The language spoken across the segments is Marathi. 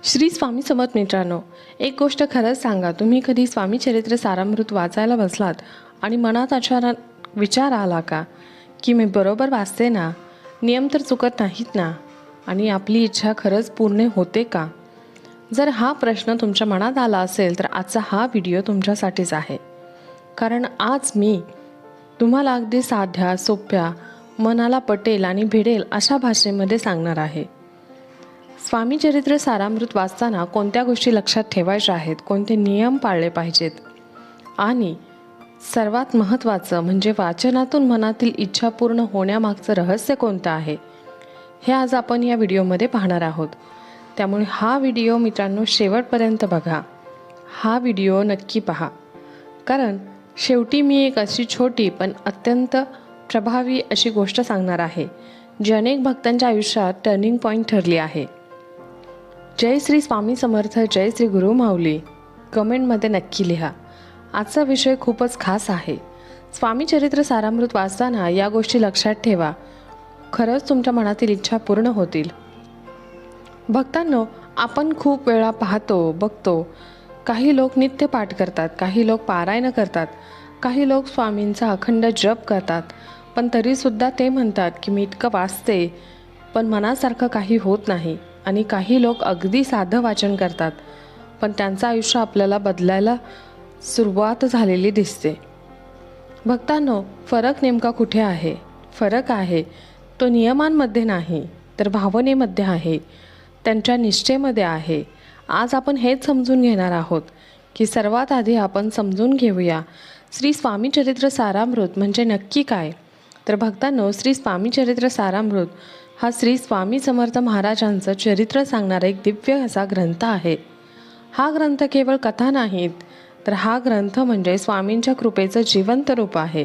श्री स्वामी समर्थ मित्रांनो, एक गोष्ट खरंच सांगा, तुम्ही कधी स्वामी चरित्र सारामृत वाचायला बसलात आणि मनात अचानक विचार आला का की मी बरोबर वाचते ना, नियम तर चुकत नाहीत ना, आणि आपली इच्छा खरंच पूर्ण होते का? जर हा प्रश्न तुमच्या मनात आला असेल तर आजचा हा व्हिडिओ तुमच्यासाठीच आहे. कारण आज मी तुम्हाला अगदी साध्या, सोप्या, मनाला पटेल आणि भिडेल अशा भाषेमध्ये सांगणार आहे. स्वामी चरित्र सारामृत वाचताना कोणत्या गोष्टी लक्षात ठेवायच्या आहेत, कोणते नियम पाळले पाहिजेत, आणि सर्वात महत्त्वाचं म्हणजे वाचनातून मनातील इच्छा पूर्ण होण्यामागचं रहस्य कोणतं आहे, हे आज आपण या व्हिडिओमध्ये पाहणार आहोत. त्यामुळे हा व्हिडिओ मित्रांनो शेवटपर्यंत बघा. हा व्हिडिओ नक्की पहा, कारण शेवटी मी एक अशी छोटी पण अत्यंत प्रभावी अशी गोष्ट सांगणार आहे जी अनेक भक्तांच्या आयुष्यात टर्निंग पॉईंट ठरली आहे. जय श्री स्वामी समर्थ, जय श्री गुरु माऊली. कमेंटमध्ये नक्की लिहा. आजचा विषय खूपच खास आहे. स्वामी चरित्र सारामृत वाचताना या गोष्टी लक्षात ठेवा, खरंच तुमच्या मनातील इच्छा पूर्ण होतील. भक्तांनो, आपण खूप वेळा पाहतो, बघतो, काही लोक नित्य पाठ करतात, काही लोक पारायण करतात, काही लोक स्वामींचा अखंड जप करतात, पण तरीसुद्धा ते म्हणतात की मी इतकं वाचते पण मनासारखं काही होत नाही. आणि काही लोक अगदी साधं वाचन करतात पण त्यांचं आयुष्य आपल्याला बदलायला सुरुवात झालेली दिसते. भक्तांनो, फरक नेमका कुठे आहे? फरक आहे तो नियमांमध्ये नाही तर भावनेमध्ये आहे, त्यांच्या निष्ठेमध्ये आहे. आज आपण हेच समजून घेणार आहोत की सर्वात आधी आपण समजून घेऊया श्री स्वामी चरित्र सारामृत म्हणजे नक्की काय. तर भक्तांनो, श्री स्वामी चरित्र सारामृत हा श्री स्वामी समर्थ महाराजांचं चरित्र सांगणारा एक दिव्य असा ग्रंथ आहे. हा ग्रंथ केवळ कथा नाहीत, तर हा ग्रंथ म्हणजे स्वामींच्या कृपेचं जिवंत रूप आहे.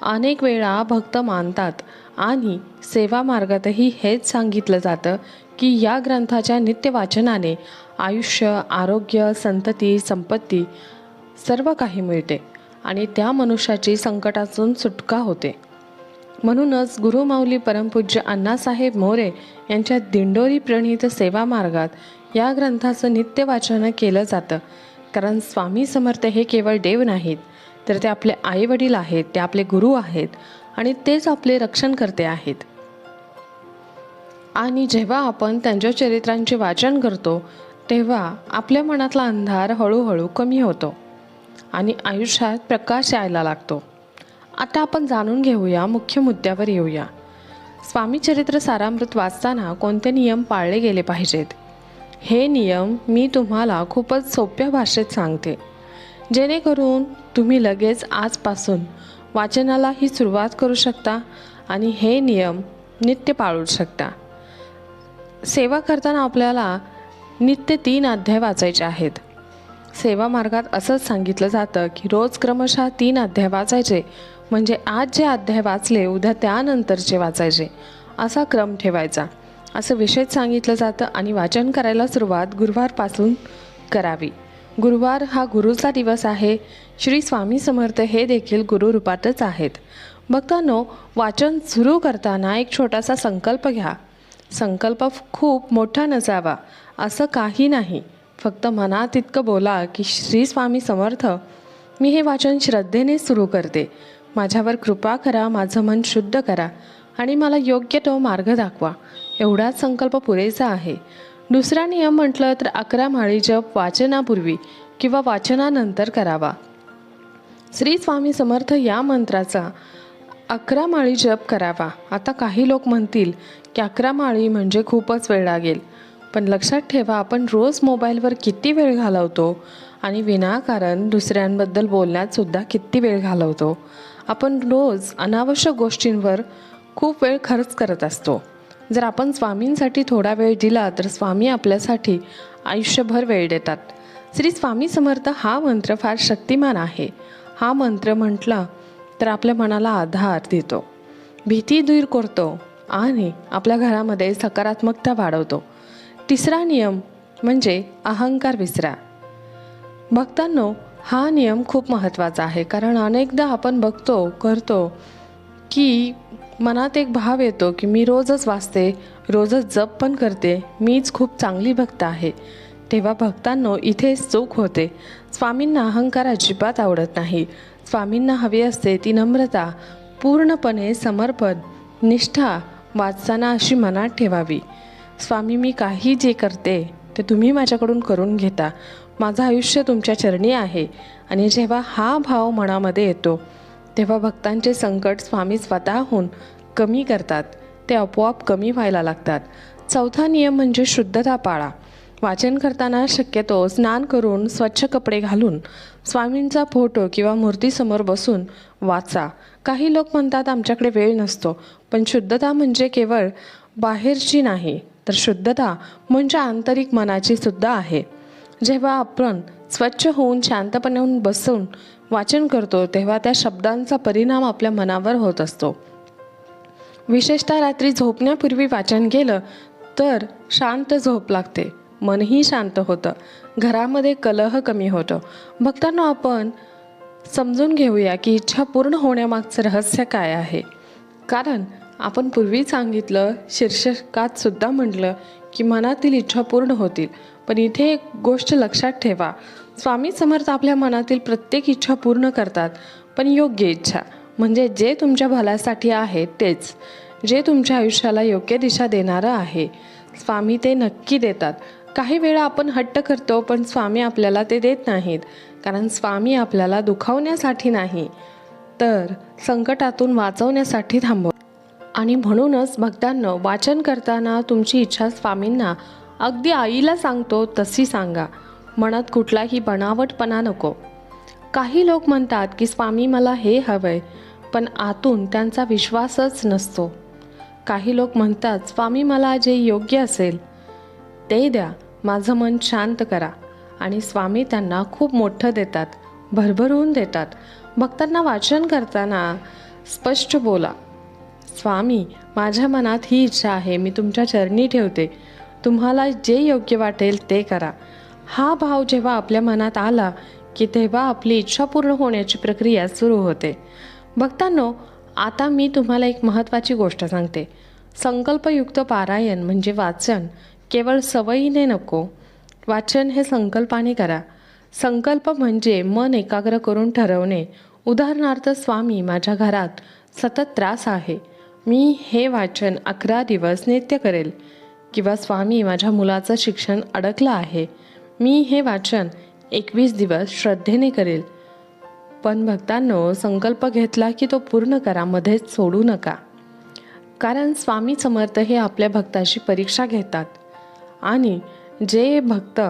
अनेक वेळा भक्त मानतात आणि सेवा मार्गातही हेच सांगितलं जातं की या ग्रंथाच्या नित्य वाचनाने आयुष्य, आरोग्य, संतती, संपत्ती सर्व काही मिळते आणि त्या मनुष्याची संकटातून सुटका होते. म्हणूनच गुरुमाऊली परमपूज्य अण्णासाहेब मोरे यांच्या दिंडोरी प्रणीत सेवा मार्गात या ग्रंथाचं नित्य वाचन केलं जातं. कारण स्वामी समर्थ हे केवळ देव नाहीत, तर ते आपले आईवडील आहेत, ते आपले गुरु आहेत आणि तेच आपले रक्षणकर्ते आहेत. आणि जेव्हा आपण त्यांच्या चरित्रांचे वाचन करतो तेव्हा आपल्या मनातला अंधार हळूहळू कमी होतो आणि आयुष्यात प्रकाश यायला लागतो. आता आपण जाणून घेऊया, मुख्य मुद्द्यावर येऊया. स्वामी चरित्र सारामृत वाचताना कोणते नियम पाळले गेले पाहिजेत, हे नियम मी तुम्हाला खूपच सोप्या भाषेत सांगते, जेणेकरून तुम्ही लगेच आजपासून वाचनालाही सुरुवात करू शकता आणि हे नियम नित्य पाळू शकता. सेवा करताना आपल्याला नित्य 3 अध्याय वाचायचे आहेत. सेवा मार्गात असंच सांगितलं जातं की रोज क्रमशः 3 अध्याय वाचायचे, म्हणजे आज जे अध्याय वाचले उद्या त्यानंतरचे वाचायचे, असा क्रम ठेवायचा असं विशेष सांगितलं जातं. आणि वाचन करायला सुरुवात गुरुवारपासून करावी. गुरुवार हा गुरुचा दिवस आहे. श्री स्वामी समर्थ हे देखील गुरुरूपातच आहेत. भक्तांनो, वाचन सुरू करताना एक छोटासा संकल्प घ्या. संकल्प खूप मोठा नसावा, असं काही नाही. फक्त मनात इतकं बोला की श्री स्वामी समर्थ, मी हे वाचन श्रद्धेने सुरू करते. माझ्यावर कृपा करा, माझं मन शुद्ध करा आणि मला योग्य तो मार्ग दाखवा. एवढाच संकल्प पुरेसा आहे. दुसरा नियम म्हटलं तर 11 माळी जप वाचनापूर्वी किंवा वाचनानंतर करावा. श्री स्वामी समर्थ या मंत्राचा 11 माळी जप करावा. आता काही लोक म्हणतील की 11 माळी म्हणजे खूपच वेळ लागेल, पण लक्षात ठेवा, आपण रोज मोबाईलवर किती वेळ घालवतो आणि विनाकारण दुसऱ्यांबद्दल बोलण्यात सुद्धा किती वेळ घालवतो. आपण रोज अनावश्यक गोष्टींवर खूप वेळ खर्च करत असतो. जर आपण स्वामींसाठी थोडा वेळ दिला तर स्वामी आपल्यासाठी आयुष्यभर वेळ देतात. श्री स्वामी समर्थ हा मंत्र फार शक्तिमान आहे. हा मंत्र म्हटला तर आपल्या मनाला आधार देतो, भीती दूर करतो आणि आपल्या घरामध्ये सकारात्मकता वाढवतो. तिसरा नियम म्हणजे अहंकार विसरा. भक्तांनो, हा नियम खूप महत्त्वाचा आहे, कारण अनेकदा आपण बघतो, करतो, की मनात एक भाव येतो की मी रोजच वाचते, रोजच जप पण करते, मीच खूप चांगली भक्त आहे. तेव्हा भक्तांनो इथेच चूक होते. स्वामींना अहंकार अजिबात आवडत नाही. स्वामींना हवी असते ती नम्रता, पूर्णपणे समर्पण, निष्ठा वाचताना अशी मनात ठेवावी. स्वामी, मी काही जे करते ते तुम्ही माझ्याकडून करून घेता. माझं आयुष्य तुमच्या चरणी आहे. आणि जेव्हा हा भाव मनामध्ये येतो तेव्हा भक्तांचे संकट स्वामी स्वतःहून कमी करतात. ते आपोआप कमी व्हायला लागतात. चौथा नियम म्हणजे शुद्धता पाळा. वाचन करताना शक्यतो स्नान करून स्वच्छ कपडे घालून स्वामींचा फोटो किंवा मूर्तीसमोर बसून वाचा. काही लोक म्हणतात आमच्याकडे वेळ नसतो, पण शुद्धता म्हणजे केवळ बाहेरची नाही, तर शुद्धता म्हणजे आंतरिक मनाची सुद्धा आहे. जेव्हा आपण स्वच्छ होऊन शांतपणे बसून वाचन करतो तेव्हा त्या शब्दांचा परिणाम आपल्या मनावर होत असतो. विशेषतः रात्री झोपण्यापूर्वी वाचन केलं तर शांत झोप लागते, मनही शांत होतं, घरामध्ये कलह कमी होतं. भक्तांनो, आपण समजून घेऊया की इच्छा पूर्ण होण्यामागचं रहस्य काय आहे. कारण आपण पूर्वी सांगितलं, शीर्षकात सुद्धा म्हटलं की मनातील इच्छा पूर्ण होतील. पण इथे एक गोष्ट लक्षात ठेवा, स्वामी समर्थ आपल्या मनातील प्रत्येक इच्छा पूर्ण करतात, पण योग्य इच्छा, म्हणजे जे तुमच्या भल्यासाठी आहे तेच, जे तुमच्या आयुष्याला योग्य दिशा देणारं आहे, स्वामी ते नक्की देतात. काही वेळा आपण हट्ट करतो, पण स्वामी आपल्याला ते देत नाहीत. कारण स्वामी आपल्याला दुखावण्यासाठी नाही, तर संकटातून वाचवण्यासाठी थांबव. आणि म्हणूनच भक्तांनो, वाचन करताना तुमची इच्छा स्वामींना अगदी आईला सांगतो तशी सांगा. मनात कुठलाही बनावटपणा नको. काही लोक म्हणतात की स्वामी मला हे हवंय, पण आतून त्यांचा विश्वासच नसतो. काही लोक म्हणतात स्वामी मला जे योग्य असेल ते द्या, माझं मन शांत करा. आणि स्वामी त्यांना खूप मोठं देतात, भरभरून देतात. भक्तांना वाचन करताना स्पष्ट बोला, स्वामी, माझ्या मनात ही इच्छा आहे, मी तुमच्या चरणी ठेवते, तुम्हाला जे योग्य वाटेल ते करा. हा भाव जेव्हा आपल्या मनात आला की तेव्हा आपली इच्छा पूर्ण होण्याची प्रक्रिया सुरू होते. भक्तांनो, आता मी तुम्हाला एक महत्त्वाची गोष्ट सांगते. संकल्पयुक्त पारायण म्हणजे वाचन केवळ सवयीने नको. वाचन हे संकल्पाने करा. संकल्प म्हणजे मन एकाग्र करून ठरवणे. उदाहरणार्थ, स्वामी, माझ्या घरात सतत त्रास आहे, मी हे वाचन 11 दिवस नित्य करेल. किंवा स्वामी, माझ्या मुलाचं शिक्षण अडकलं आहे, मी हे वाचन 21 दिवस श्रद्धेने करेल. पण भक्तांनो, संकल्प घेतला की तो पूर्ण करा, मध्येच सोडू नका. कारण स्वामी समर्थ हे आपल्या भक्ताची परीक्षा घेतात. आणि जे भक्त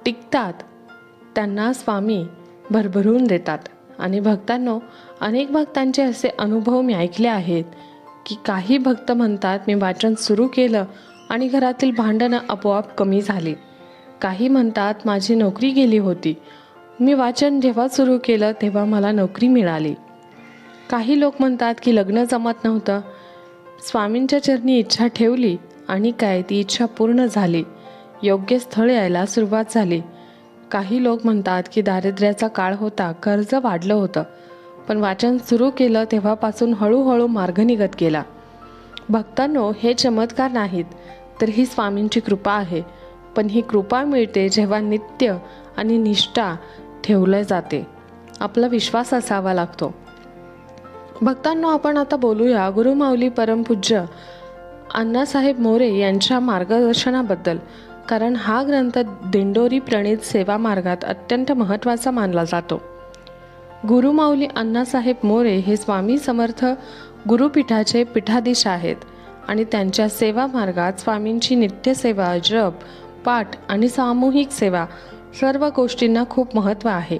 टिकतात त्यांना स्वामी भरभरून देतात. आणि भक्तांनो, अनेक भक्तांचे असे अनुभव मी ऐकले आहेत की काही भक्त म्हणतात मी वाचन सुरू केलं आणि घरातील भांडणं आपोआप कमी झाली. काही म्हणतात माझी नोकरी गेली होती, मी वाचन जेव्हा सुरू केलं तेव्हा मला नोकरी मिळाली. काही लोक म्हणतात की लग्न जमत नव्हतं, स्वामींच्या चरणी इच्छा ठेवली आणि काय ती इच्छा पूर्ण झाली, योग्य स्थळ यायला सुरुवात झाली. काही लोक म्हणतात की दारिद्र्याचा काळ होता, कर्ज वाढलं होतं, पण वाचन सुरू केलं तेव्हापासून हळूहळू मार्ग निघत गेला. भक्तांनो, हे चमत्कार नाहीत, तर ही स्वामींची कृपा आहे. पण ही कृपा मिळते जेव्हा नित्य आणि निष्ठा ठेवले जाते. आपला विश्वास असावा लागतो. भक्तांनो, आपण आता बोलूया गुरुमाऊली परमपूज्य अण्णासाहेब मोरे यांच्या मार्गदर्शनाबद्दल. कारण हा ग्रंथ दिंडोरी प्रणीत सेवा मार्गात अत्यंत महत्त्वाचा मानला जातो. गुरुमाऊली अण्णासाहेब मोरे हे स्वामी समर्थ गुरुपीठाचे पीठाधीश आहेत आणि त्यांच्या सेवा मार्गात स्वामींची नित्यसेवा, जप, पाठ आणि सामूहिक सेवा सर्व गोष्टींना खूप महत्त्व आहे.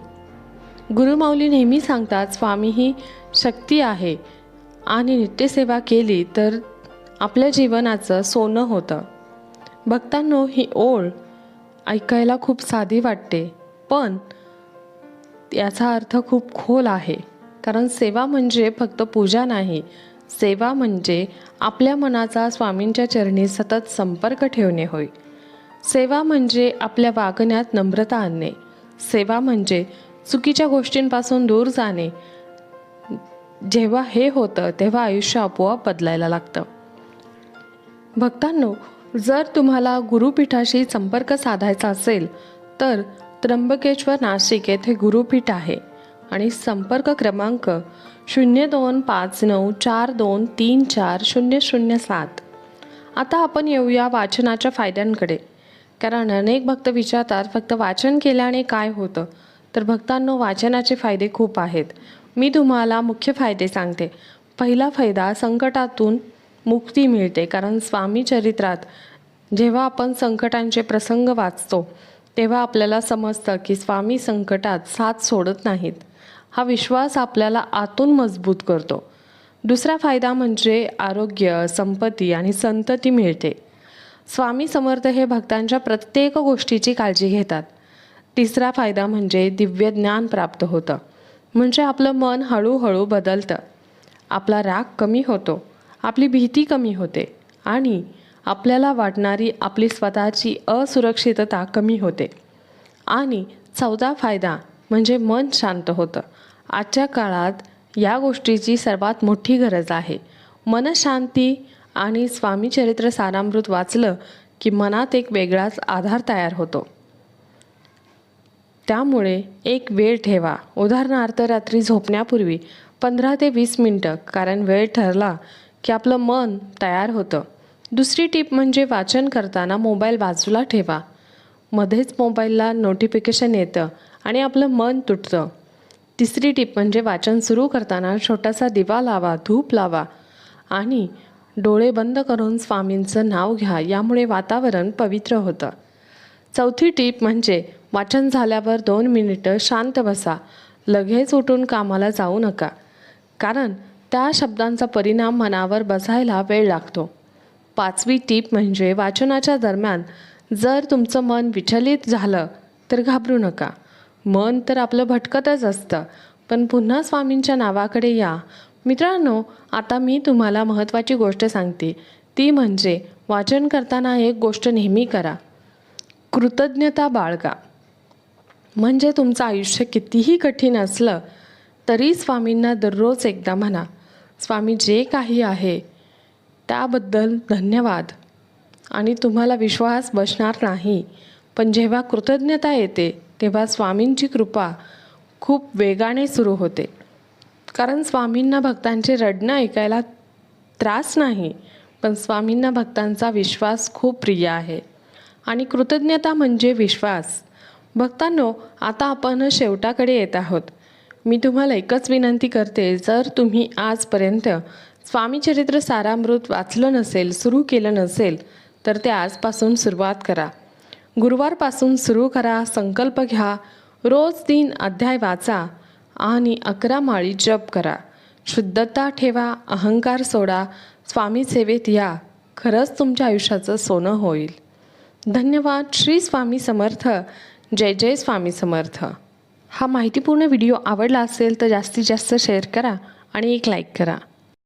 गुरुमाऊली नेहमी सांगतात, स्वामी ही शक्ती आहे आणि नित्यसेवा केली तर आपल्या जीवनाचं सोनं होतं. भक्तांनो, ही ओळ ऐकायला खूप साधी वाटते, पण याचा अर्थ खूप खोल आहे. कारण सेवा म्हणजे फक्त पूजा नाही, सेवा म्हणजे आपल्या मनाचा स्वामींच्या चरणी सतत संपर्क ठेवणे होय. सेवा म्हणजे आपल्या वागण्यात नम्रता आणणे. सेवा म्हणजे चुकीच्या गोष्टींपासून दूर जाणे. जेव्हा हे होतं तेव्हा आयुष्य आपोआप बदलायला लागतं. भक्तांनो, जर तुम्हाला गुरुपीठाशी संपर्क साधायचा असेल तर त्र्यंबकेश्वर नाशिक येथे गुरुपीठ आहे आणि संपर्क क्रमांक 025942340007. आता आपण येऊया वाचनाच्या फायद्यांकडे. कारण अनेक भक्त विचारतात फक्त वाचन केल्याने काय होतं. तर भक्तांनो, वाचनाचे फायदे खूप आहेत. मी तुम्हाला मुख्य फायदे सांगते. पहिला फायदा, संकटातून मुक्ती मिळते. कारण स्वामी चरित्रात जेव्हा आपण संकटांचे प्रसंग वाचतो तेव्हा आपल्याला समजतं की स्वामी संकटात साथ सोडत नाहीत. हा विश्वास आपल्याला आतून मजबूत करतो. दुसरा फायदा म्हणजे आरोग्य, संपत्ती आणि संतती मिळते. स्वामी समर्थ हे भक्तांच्या प्रत्येक गोष्टीची काळजी घेतात. तिसरा फायदा म्हणजे दिव्य ज्ञान प्राप्त होतं. म्हणजे आपलं मन हळूहळू बदलतं. आपला राग कमी होतो, आपली भीती कमी होते आणि आपल्याला वाटणारी आपली स्वतःची असुरक्षितता कमी होते. आणि चौथा फायदा म्हणजे मन शांत होतं. आजच्या काळात या गोष्टीची सर्वात मोठी गरज आहे. मनशांती. आणि स्वामी चरित्र सारामृत वाचलं की मनात एक वेगळाच आधार तयार होतो. त्यामुळे एक वेळ ठेवा. उदाहरणार्थ रात्री झोपण्यापूर्वी 15 ते 20 मिनटं, कारण वेळ ठरला की आपलं मन तयार होतं. दुसरी टीप म्हणजे वाचन करताना मोबाईल बाजूला ठेवा. मध्येच मोबाईलला नोटिफिकेशन येतं आणि आपलं मन तुटतं. तिसरी टीप म्हणजे वाचन सुरू करताना छोटासा दिवा लावा, धूप लावा आणि डोळे बंद करून स्वामींचं नाव घ्या. यामुळे वातावरण पवित्र होतं. चौथी टीप म्हणजे वाचन झाल्यावर 2 मिनिटं शांत बसा. लगेच उठून कामाला जाऊ नका, कारण त्या शब्दांचा परिणाम मनावर बसायला वेळ लागतो. पाचवी टीप म्हणजे वाचनाच्या दरम्यान जर तुमचं मन विचलित झालं तर घाबरू नका. मन तर आपलं भटकतच असतं, पण पुन्हा स्वामींच्या नावाकडे या. मित्रांनो, आता मी तुम्हाला महत्त्वाची गोष्ट सांगते. ती म्हणजे वाचन करताना एक गोष्ट नेहमी करा, कृतज्ञता बाळगा. म्हणजे तुमचं आयुष्य कितीही कठीण असलं तरी स्वामींना दररोज एकदा म्हणा, स्वामी जे काही आहे त्याबद्दल धन्यवाद. आणि तुम्हाला विश्वास बसणार नाही, पण जेव्हा कृतज्ञता येते तेव्हा स्वामींची कृपा खूप वेगाने सुरू होते. कारण स्वामींना भक्तांचे रडणं ऐकायला त्रास नाही, पण स्वामींना भक्तांचा विश्वास खूप प्रिय आहे. आणि कृतज्ञता म्हणजे विश्वास. भक्तांनो, आता आपण शेवटाकडे येत आहोत. मी तुम्हाला एकच विनंती करते, जर तुम्ही आजपर्यंत स्वामी चरित्र सारामृत वाचलं नसेल, सुरू केलं नसेल, तर ते आजपासून सुरुवात करा. गुरुवारपासून सुरू करा. संकल्प घ्या, रोज 3 अध्याय वाचा आणि 11 माळी जप करा. शुद्धता ठेवा, अहंकार सोडा, स्वामी सेवेत या. खरंच तुमच्या आयुष्याचं सोनं होईल. धन्यवाद. श्री स्वामी समर्थ. जय जय स्वामी समर्थ. हा माहितीपूर्ण व्हिडिओ आवडला असेल तर जास्तीत जास्त शेअर करा आणि एक लाईक करा.